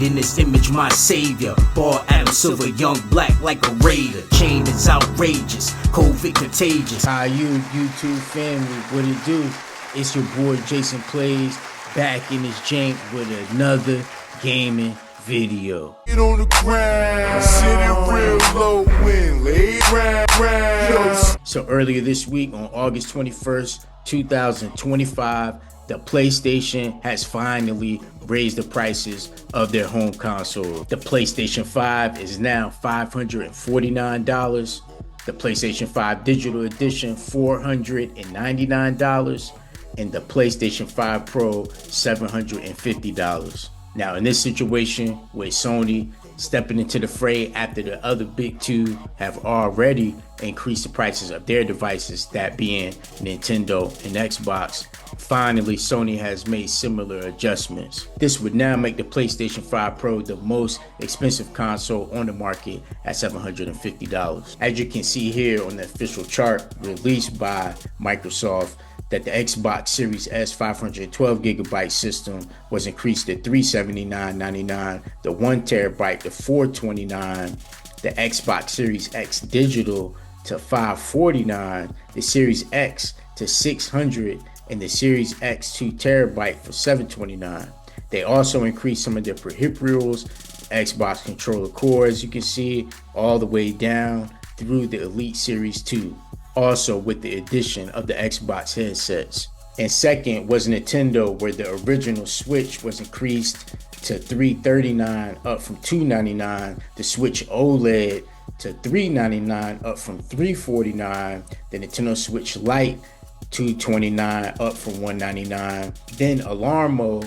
made in this image, my savior. Ball Adam Silver, young black like a raider. Chain is outrageous, COVID contagious. How you, YouTube family, what it do? It's your boy Jason Plays, back in this jank with another gaming video. Get on the ground, sit it real low when lay ground. So earlier this week on August 21st, 2025, the PlayStation has finally raised the prices of their home console. The PlayStation 5 is now $549. The PlayStation 5 Digital Edition, $499. And the PlayStation 5 Pro, $750. Now, in this situation with Sony stepping into the fray after the other big two have already increased the prices of their devices, that being Nintendo and Xbox, finally Sony has made similar adjustments. This would now make the PlayStation 5 Pro the most expensive console on the market at $750. As you can see here on the official chart released by Microsoft, that the Xbox Series S 512GB system was increased to $379.99, the 1TB to $429, the Xbox Series X Digital to $549, the Series X to $600, and the Series X 2TB for $729. They also increased some of their peripherals, Xbox controller cords, you can see all the way down through the Elite Series 2. Also with the addition of the Xbox headsets. And second was Nintendo, where the original Switch was increased to $339 up from $299, the Switch OLED to $399 up from $349, the Nintendo Switch Lite $229 up from $199, then Alarmo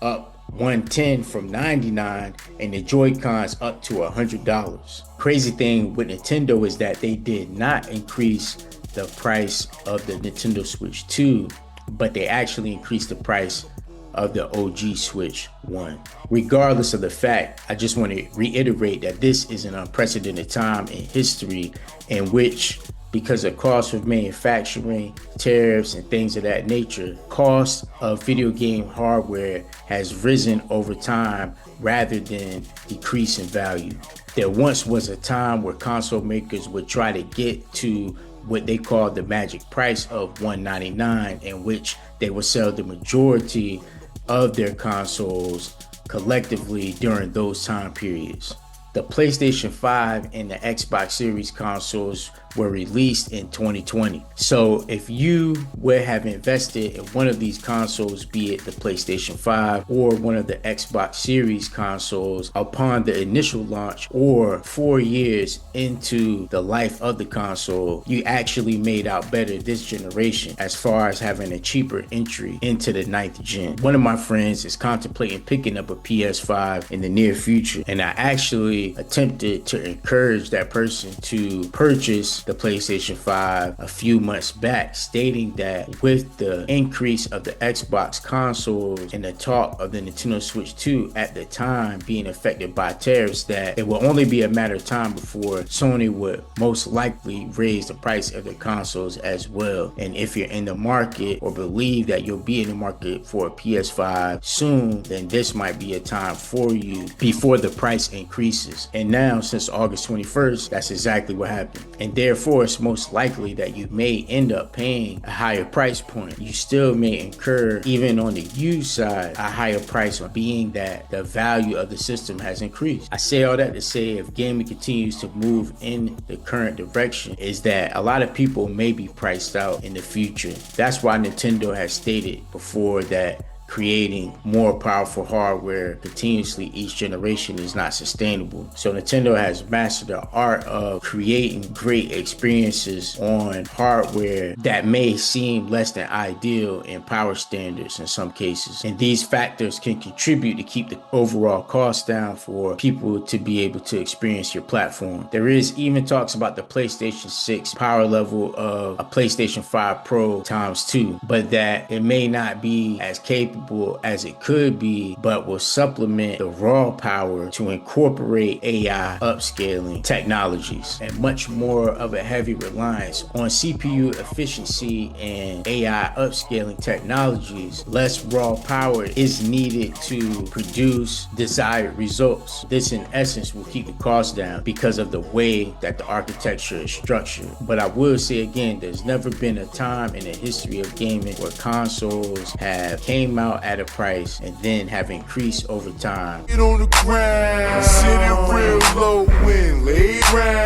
up $110 from $99, and the Joy-Cons up to $100. Crazy thing with Nintendo is that they did not increase the price of the Nintendo Switch 2, but they actually increased the price of the OG Switch 1. Regardless of the fact, I just want to reiterate that this is an unprecedented time in history in which, because of cost of manufacturing, tariffs, and things of that nature, cost of video game hardware has risen over time rather than decrease in value. There once was a time where console makers would try to get to what they call the magic price of $199, in which they would sell the majority of their consoles collectively during those time periods. The PlayStation 5 and the Xbox Series consoles were released in 2020. So if you would have invested in one of these consoles, be it the PlayStation 5 or one of the Xbox Series consoles upon the initial launch or 4 years into the life of the console, you actually made out better this generation as far as having a cheaper entry into the 9th gen. One of my friends is contemplating picking up a PS5 in the near future, and I actually attempted to encourage that person to purchase the PlayStation 5 a few months back, stating that with the increase of the Xbox consoles and the talk of the Nintendo Switch 2 at the time being affected by tariffs, that it will only be a matter of time before Sony would most likely raise the price of their consoles as well. And if you're in the market or believe that you'll be in the market for a PS5 soon, then this might be a time for you before the price increases. And now, since August 21st, that's exactly what happened. And therefore, it's most likely that you may end up paying a higher price point. You still may incur, even on the used side, a higher price, being that the value of the system has increased. I say all that to say, if gaming continues to move in the current direction, is that a lot of people may be priced out in the future. That's why Nintendo has stated before that creating more powerful hardware continuously each generation is not sustainable. So Nintendo has mastered the art of creating great experiences on hardware that may seem less than ideal in power standards in some cases. And these factors can contribute to keep the overall cost down for people to be able to experience your platform. There is even talks about the PlayStation 6 power level of a PlayStation 5 Pro ×2, but that it may not be as capable capable as it could be, but will supplement the raw power to incorporate AI upscaling technologies and much more of a heavy reliance on CPU efficiency and AI upscaling technologies. Less raw power is needed to produce desired results. This in essence will keep the cost down because of the way that the architecture is structured. But I will say again, there's never been a time in the history of gaming where consoles have came out at a price and then have increased over time. Get on the ground, sit it real low when lay round.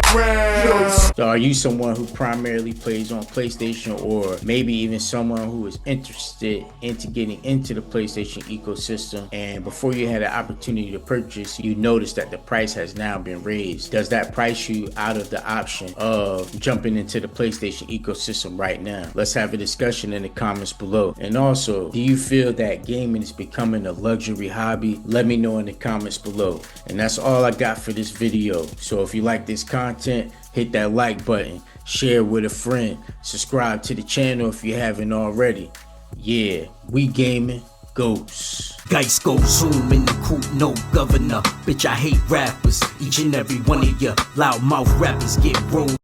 So are you someone who primarily plays on PlayStation, or maybe even someone who is interested into getting into the PlayStation ecosystem, and before you had an opportunity to purchase, you noticed that the price has now been raised? Does that price you out of the option of jumping into the PlayStation ecosystem right now? Let's have a discussion in the comments below. And also, do you feel that gaming is becoming a luxury hobby? Let me know in the comments below. And that's all I got for this video. So if you like this content, hit that like button, share with a friend, subscribe to the channel if you haven't already. Yeah, we gaming ghosts. Geist goes home in the coupe, no governor. Bitch, I hate rappers. Each and every one of ya loudmouth rappers get rolled.